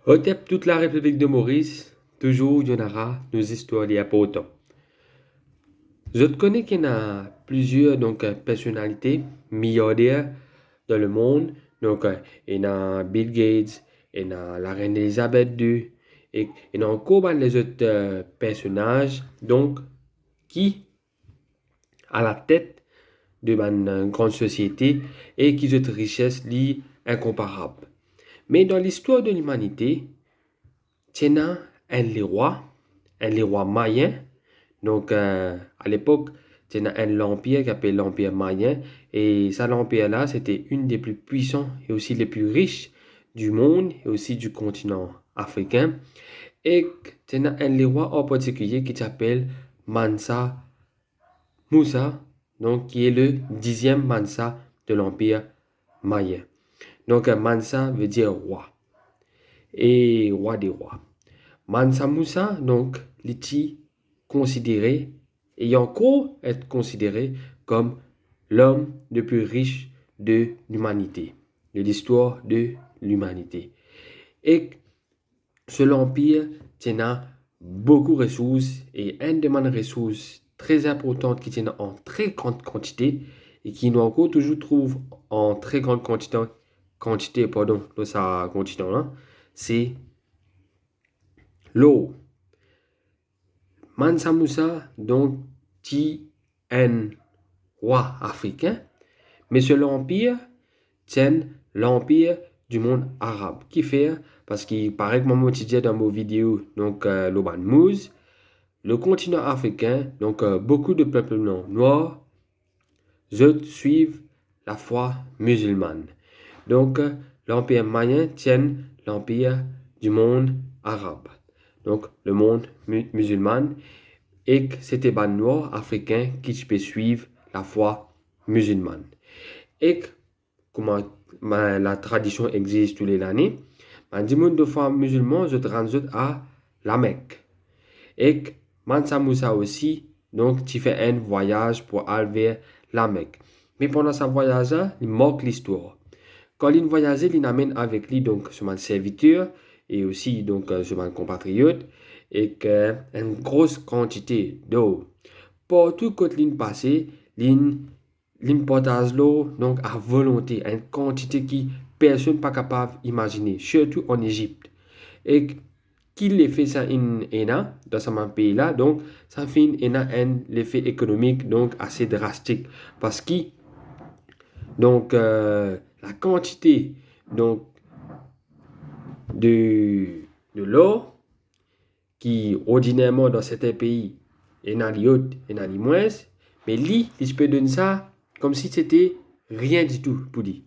Au tête toute la République de Maurice, toujours il y en aura nos histoires liées à autant. Je te connais qu'il y en a plusieurs personnalités milliardaires dans le monde. Il y a Bill Gates, il y a la reine Elisabeth II, et il y a encore les autres personnages qui à la tête de une grande société et qui ont une richesse incomparable. Mais dans l'histoire de l'humanité, il y a un les rois mayens. À l'époque, il y a un empire qui s'appelle l'Empire mayen. Et ça, l'empire-là, c'était une des plus puissants et aussi les plus riches du monde et aussi du continent africain. Et il y a un roi en particulier qui s'appelle Mansa Musa, qui est le 10e Mansa de l'Empire mayen. Mansa veut dire roi et roi des rois. Mansa Musa, il est considéré, et encore être considéré comme l'homme le plus riche de l'humanité, de l'histoire de l'humanité. Et ce l'empire tient beaucoup de ressources, et une des ressources très importantes qui tient en très grande quantité, et qui nous encore toujours trouve en très grande quantité dans sa continent, c'est l'eau. Mansa Musa, qui est un roi africain, mais ce l'empire tient l'empire du monde arabe. Qui fait, parce qu'il paraît que moi, je disais dans mes vidéos, l'Oban Mouz, le continent africain, beaucoup de peuples noirs, suivent la foi musulmane. L'empire mayen tient l'empire du monde arabe. Le monde musulman, et c'était les noirs africains qui peuvent suivre la foi musulmane. Et comment la tradition existe tous les années, du monde de foi musulman, je transite à la Mecque. Et Mansa Musa aussi, tu fais un voyage pour aller vers la Mecque. Mais pendant ce voyage-là, il manque l'histoire. Quand il voyage, il amène avec lui son serviteur et aussi son compatriote et une grosse quantité d'eau. Partout quand il passe, il partage l'eau à volonté, une quantité qui personne n'est pas capable d'imaginer, surtout en Égypte. Et qu'il fait ça dans ce pays-là, ça fait un effet économique assez drastique parce que la quantité de l'eau qui ordinairement dans certains pays est haute et moins, mais lui, il peut donner ça comme si c'était rien du tout pour lui.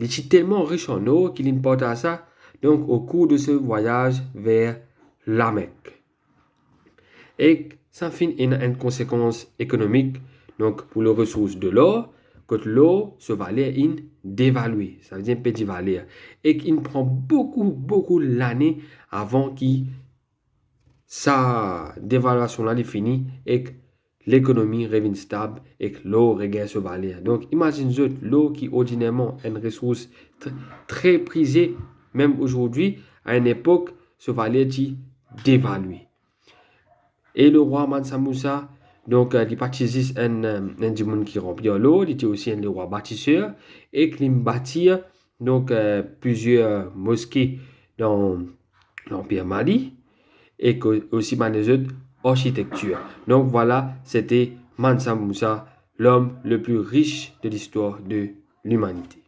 Il est tellement riche en eau qu'il importe à ça au cours de ce voyage vers la Mecque. Et ça fait une conséquence économique pour les ressources de l'eau, quand l'eau se valait dévaluée, ça veut dire petit valeur, et qu'il prend beaucoup l'année avant que sa dévaluation là est finie et que l'économie revienne stable et que l'eau regagne sa valeur. Imagine l'eau qui ordinairement est une ressource très prisée, même aujourd'hui, à une époque, ce valeur est dévaluée. Et le roi Mansa Musa, il baptise un du monde qui remplit l'eau, il était aussi un roi bâtisseur, et qu'il bâtit plusieurs mosquées dans l'Empire Mali, et aussi les autres architectures. Voilà, c'était Mansa Musa, l'homme le plus riche de l'histoire de l'humanité.